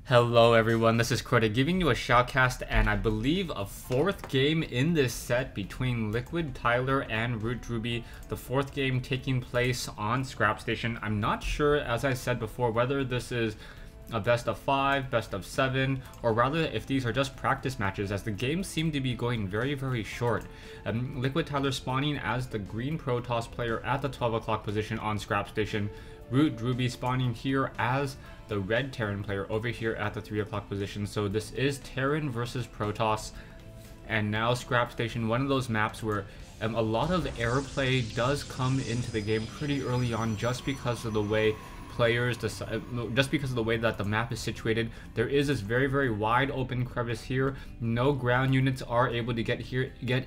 Hello everyone, this is Crota giving you a shoutcast and I believe a fourth game in this set between Liquid Tyler and Drewbie. The fourth game taking place on Scrap Station. I'm not sure, as I said before, whether this is a best of 5, best of 7, or rather if these are just practice matches, as the games seem to be going very short. Liquid Tyler spawning as the green Protoss player at the 12 o'clock position on Scrap Station. Drewbie spawning here as the red Terran player over here at the 3 o'clock position. So this is Terran versus Protoss, and now Scrap Station, one of those maps where a lot of airplay does come into the game pretty early on, just because of the way players decide, just because of the way that the map is situated. There is this very wide open crevice here. No ground units are able to get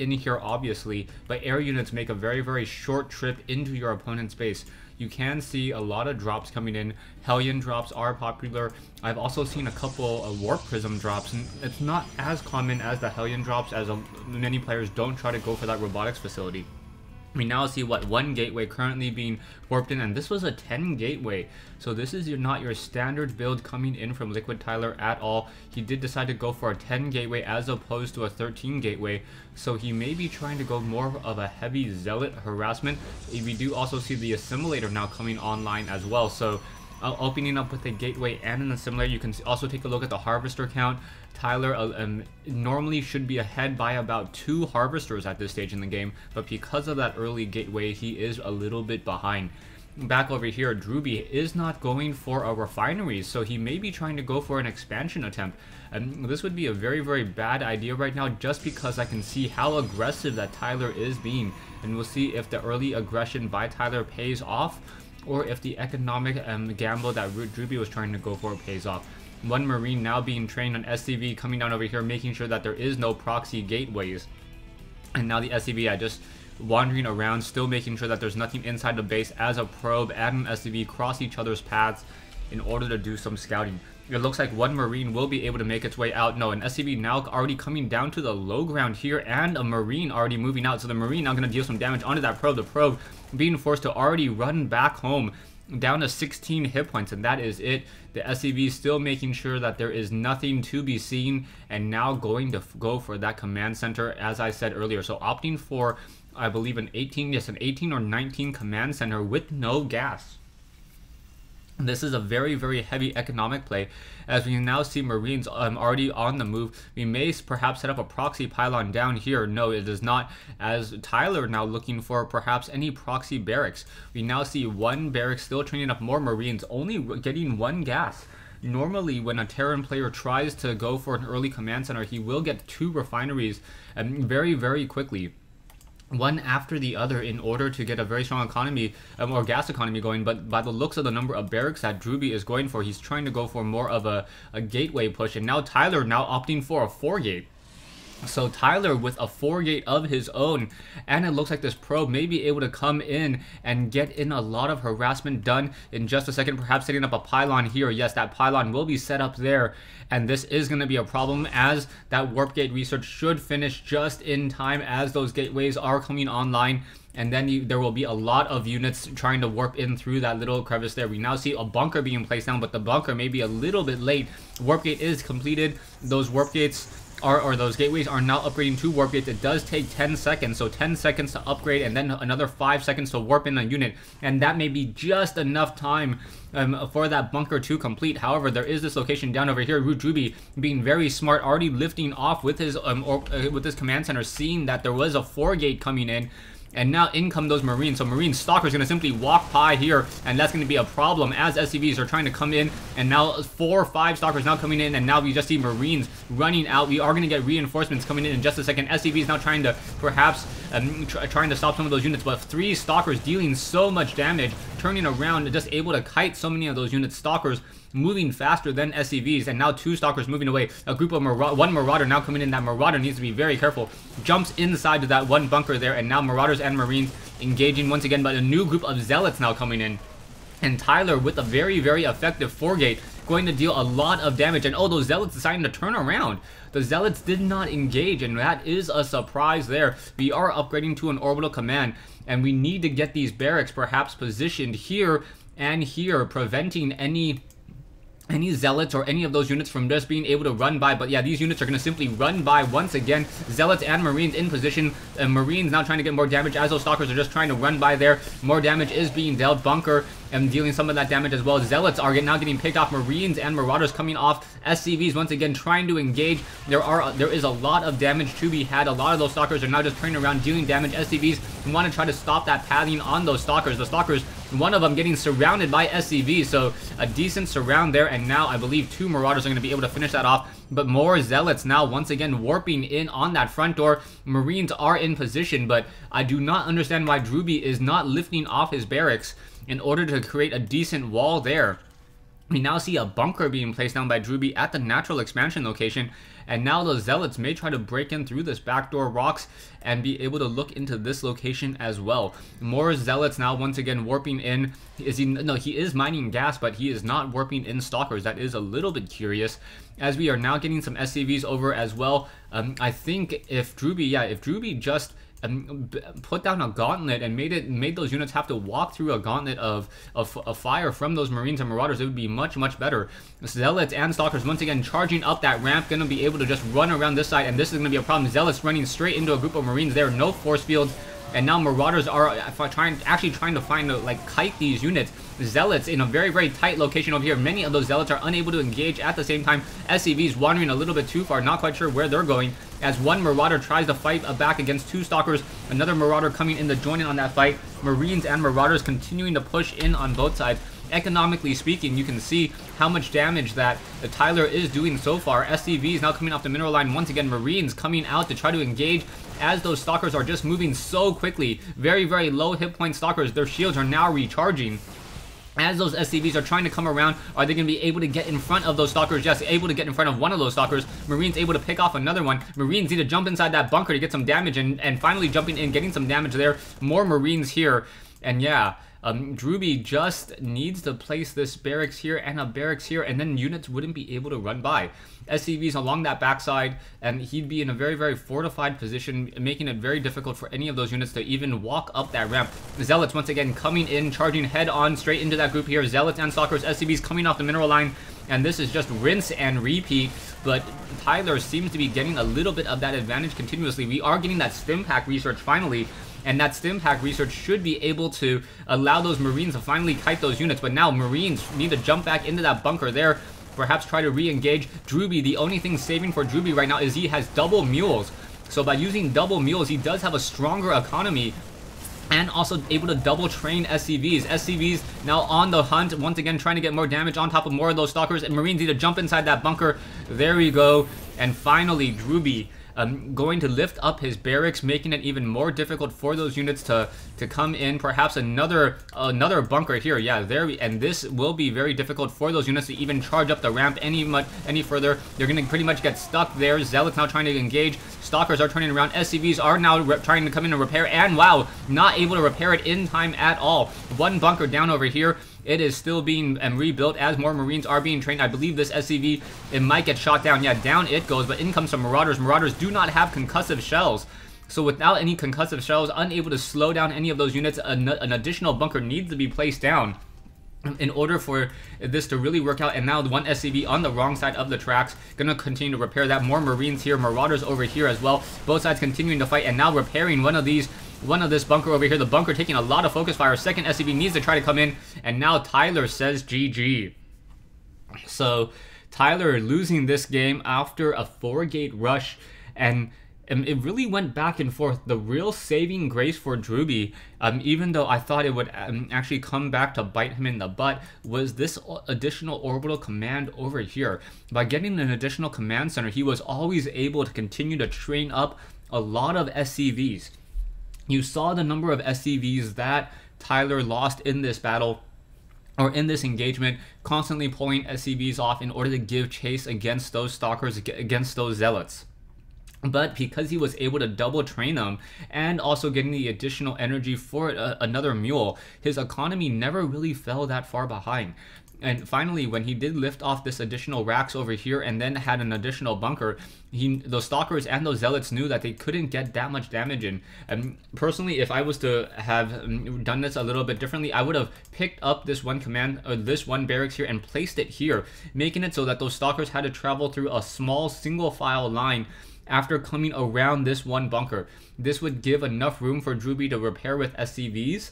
in here obviously, but air units make a very short trip into your opponent's base. You can see a lot of drops coming in. Hellion drops are popular. I've also seen a couple of Warp Prism drops, and it's not as common as the Hellion drops, as many players don't try to go for that robotics facility. We now see one gateway currently being warped in, and this was a 10 gateway. So this is not your standard build coming in from Liquid Tyler at all. He did decide to go for a 10 gateway as opposed to a 13 gateway. So he may be trying to go more of a heavy zealot harassment. We do also see the assimilator now coming online as well. So opening up with a gateway and an assimilator. You can also take a look at the harvester count. Tyler normally should be ahead by about 2 harvesters at this stage in the game, but because of that early gateway, he is a little bit behind. Back over here, Drewbie is not going for a refinery, so he may be trying to go for an expansion attempt. And this would be a very bad idea right now, just because I can see how aggressive that Tyler is being, and we'll see if the early aggression by Tyler pays off, or if the economic gamble that Drewbie was trying to go for pays off. One Marine now being trained on SCV, coming down over here, making sure that there is no proxy gateways. And now the SCV just wandering around, still making sure that there's nothing inside the base, as a probe and an SCV cross each other's paths in order to do some scouting. It looks like one Marine will be able to make its way out. No, an SCV now already coming down to the low ground here, and a Marine already moving out. So the Marine now going to deal some damage onto that probe. The probe being forced to already run back home, down to 16 hit points, and that is it. The SCV still making sure that there is nothing to be seen, and now going to go for that command center, as I said earlier. So opting for, I believe, an 18 or 19 command center with no gas. This is a very heavy economic play, as we now see Marines already on the move. We may perhaps set up a proxy pylon down here. No, it is not, as Tyler now looking for perhaps any proxy barracks. We now see one barracks still training up more Marines, only getting 1 gas. Normally, when a Terran player tries to go for an early command center, he will get 2 refineries very quickly, one after the other, in order to get a very strong economy or gas economy going. But by the looks of the number of barracks that Drewbie is going for, he's trying to go for more of a gateway push, and now Tyler now opting for a 4-gate. So Tyler with a 4-gate of his own, and it looks like this probe may be able to come in and get in a lot of harassment done in just a second, perhaps setting up a pylon here. Yes, that pylon will be set up there, and this is going to be a problem, as that warp gate research should finish just in time as those gateways are coming online. And then there will be a lot of units trying to warp in through that little crevice there. We now see a bunker being placed down, but the bunker may be a little bit late. Warp gate is completed. Those warp gates or those gateways are now upgrading to warp gates. It does take 10 seconds, so 10 seconds to upgrade, and then another 5 seconds to warp in a unit, and that may be just enough time for that bunker to complete. However, there is this location down over here. Drewbie being very smart, already lifting off with his command center, seeing that there was a 4-gate coming in. And now in come those Marines. So Marine Stalker's going to simply walk by here, and that's going to be a problem as SCVs are trying to come in. And now 4 or 5 Stalkers now coming in, and now we just see Marines running out. We are going to get reinforcements coming in just a second. SCVs now trying to perhaps trying to stop some of those units, but 3 Stalkers dealing so much damage, turning around, just able to kite so many of those units. Stalkers moving faster than SCVs, and now 2 Stalkers moving away. A group of one Marauder now coming in. That Marauder needs to be very careful. Jumps inside of that one bunker there, and now Marauders and Marines engaging once again, but a new group of Zealots now coming in. And Tyler with a very effective 4-gate, going to deal a lot of damage. And oh, those Zealots deciding to turn around. The Zealots did not engage, and that is a surprise there. We are upgrading to an orbital command, and we need to get these barracks perhaps positioned here and here, preventing any any zealots or any of those units from just being able to run by. But yeah, these units are going to simply run by once again. Zealots and Marines in position. Marines now trying to get more damage as those Stalkers are just trying to run by there. More damage is being dealt. Bunker and dealing some of that damage as well. Zealots are now getting picked off. Marines and Marauders coming off. SCVs once again trying to engage. There is a lot of damage to be had. A lot of those Stalkers are now just turning around dealing damage. SCVs want to try to stop that pathing on those Stalkers. The Stalkers, one of them getting surrounded by SCVs, so a decent surround there, and now I believe 2 Marauders are going to be able to finish that off. But more Zealots now once again warping in on that front door. Marines are in position, but I do not understand why Drewbie is not lifting off his barracks in order to create a decent wall there. We now see a bunker being placed down by Drewbie at the natural expansion location, and now the Zealots may try to break in through this backdoor rocks and be able to look into this location as well. More Zealots now once again warping in. No, he is mining gas, but he is not warping in Stalkers. That is a little bit curious, as we are now getting some SCVs over as well. I think if Drewbie just put down a gauntlet and made those units have to walk through a gauntlet of fire from those Marines and Marauders, it would be much better. Zealots and Stalkers once again charging up that ramp, gonna be able to just run around this side, and this is gonna be a problem. Zealots running straight into a group of Marines there, no force fields. And now Marauders are actually trying to find kite these units. Zealots in a very tight location over here. Many of those Zealots are unable to engage at the same time. SCVs wandering a little bit too far, not quite sure where they're going, as one Marauder tries to fight back against 2 Stalkers. Another Marauder coming in to join in on that fight. Marines and Marauders continuing to push in on both sides. Economically speaking, you can see how much damage that Tyler is doing so far. SCVs now coming off the mineral line. Once again, Marines coming out to try to engage as those Stalkers are just moving so quickly. Very low hit point Stalkers. Their shields are now recharging. As those SCVs are trying to come around, are they going to be able to get in front of those Stalkers? Yes, able to get in front of one of those Stalkers. Marines able to pick off another one. Marines need to jump inside that bunker to get some damage, and finally jumping in, getting some damage there. More Marines here, and yeah, Drewbie just needs to place this barracks here and a barracks here, and then units wouldn't be able to run by. SCVs along that backside, and he'd be in a very fortified position, making it very difficult for any of those units to even walk up that ramp. Zealots once again coming in, charging head on straight into that group here. Zealots and Stalkers, SCVs coming off the mineral line, and this is just rinse and repeat. But Tyler seems to be getting a little bit of that advantage continuously. We are getting that stim pack research finally, and that stim pack research should be able to allow those Marines to finally kite those units. But now Marines need to jump back into that bunker there, perhaps try to re-engage. Drewbie, the only thing saving for Drewbie right now is he has double mules. So by using double mules, he does have a stronger economy, and also able to double train SCVs. SCVs now on the hunt, once again trying to get more damage on top of more of those Stalkers, and Marines need to jump inside that bunker. There we go. And finally, Drewbie going to lift up his barracks, making it even more difficult for those units to come in. Perhaps another bunker here. Yeah, and this will be very difficult for those units to even charge up the ramp any further. They're going to pretty much get stuck there. Zealots now trying to engage. Stalkers are turning around. SCVs are now trying to come in and repair, and wow, not able to repair it in time at all. One bunker down over here. It is still being rebuilt as more Marines are being trained. I believe this SCV, it might get shot down. Yeah, down it goes, but in comes some Marauders. Marauders do not have concussive shells. So without any concussive shells, unable to slow down any of those units, an additional bunker needs to be placed down in order for this to really work out. And now the one SCV on the wrong side of the tracks, gonna continue to repair that. More Marines here, Marauders over here as well. Both sides continuing to fight, and now repairing one of this bunker over here. The bunker taking a lot of focus fire. Second SCV needs to try to come in, and now Tyler says GG. So Tyler losing this game after a 4-gate rush, and it really went back and forth. The real saving grace for Drewbie, even though I thought it would actually come back to bite him in the butt, was this additional orbital command over here. By getting an additional command center, he was always able to continue to train up a lot of SCVs. You saw the number of SCVs that Tyler lost in this battle, or in this engagement, constantly pulling SCVs off in order to give chase against those Stalkers, against those Zealots. But because he was able to double train them, and also getting the additional energy for another mule, his economy never really fell that far behind. And finally, when he did lift off this additional racks over here and then had an additional bunker, those stalkers and those zealots knew that they couldn't get that much damage in. And personally, if I was to have done this a little bit differently, I would have picked up this one command, or this one barracks here, and placed it here, making it so that those stalkers had to travel through a small single file line after coming around this one bunker. This would give enough room for Drewbie to repair with SCVs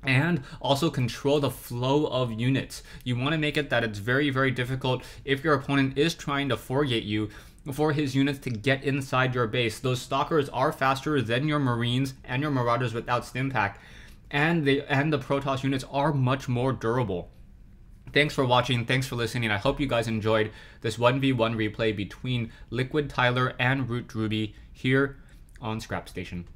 and also control the flow of units. You want to make it that it's very, very difficult if your opponent is trying to forgate you for his units to get inside your base. Those stalkers are faster than your Marines and your Marauders without Stimpack, and the Protoss units are much more durable. Thanks for watching, thanks for listening. I hope you guys enjoyed this 1v1 replay between Liquid Tyler and Root Drewbie here on Scrap Station.